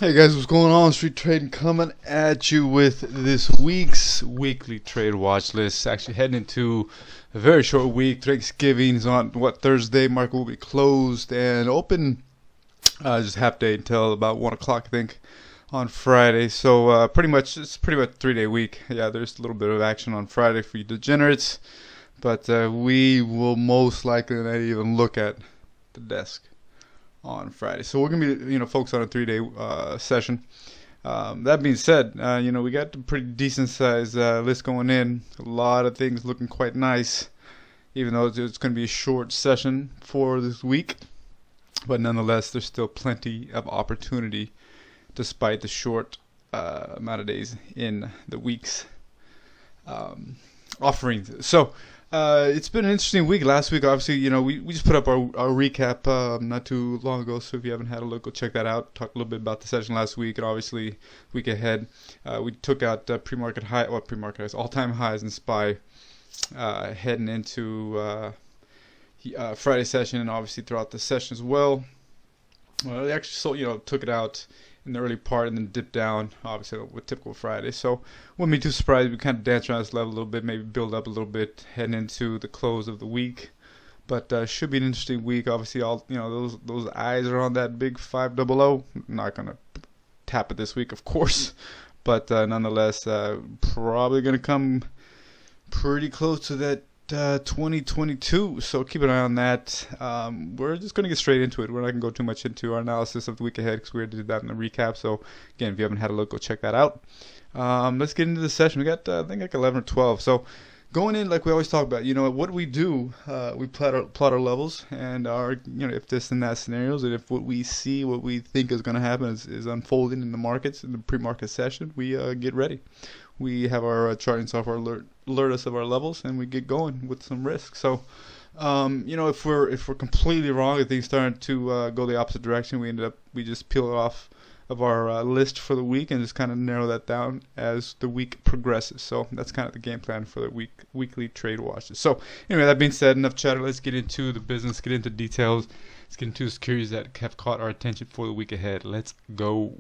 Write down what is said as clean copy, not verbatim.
Hey guys, what's going on? Street Trading coming at you with this week's weekly trade watch list. Actually heading into a very short week. Thanksgiving is on Thursday. Market will be closed and open just half day until about 1 o'clock, I think, on Friday. So it's pretty much a 3-day week. Yeah, there's a little bit of action on Friday for you degenerates, but we will most likely not even look at the desk on Friday. So we're gonna be, focused on a 3-day session. That being said, we got a pretty decent size list going in. A lot of things looking quite nice, even though it's going to be a short session for this week. But nonetheless, there's still plenty of opportunity despite the short amount of days in the week's offerings. So it's been an interesting week. Last week, obviously, we just put up our recap not too long ago. So if you haven't had a look, go check that out. Talked a little bit about the session last week, and obviously, week ahead, we took out pre-market highs, all-time highs in SPY, heading into Friday session, and obviously throughout the session as well. They actually took it out in the early part and then dipped down, obviously, with typical Friday. So wouldn't be too surprised. We kind of dance around this level a little bit, maybe build up a little bit heading into the close of the week. But should be an interesting week. Obviously, all those eyes are on that big 500. Not gonna tap it this week, of course, but nonetheless, probably gonna come pretty close to that 2022. So keep an eye on that. We're just going to get straight into it. We're not going to go too much into our analysis of the week ahead because we already did that in the recap. So again, if you haven't had a look, go check that out. Let's get into the session. We got I think like 11 or 12. So going in, like we always talk about, what we do, we plot our levels and our if this and that scenarios, and if what we see, what we think is going to happen is unfolding in the markets in the pre-market session, we get ready. We have our charting software alert us of our levels, and we get going with some risk. So, if we're completely wrong, if things start to go the opposite direction, we just peel it off of our list for the week and just kind of narrow that down as the week progresses. So that's kind of the game plan for the weekly trade watches. So anyway, that being said, enough chatter. Let's get into the business, get into details. Let's get into the securities that have caught our attention for the week ahead. Let's go.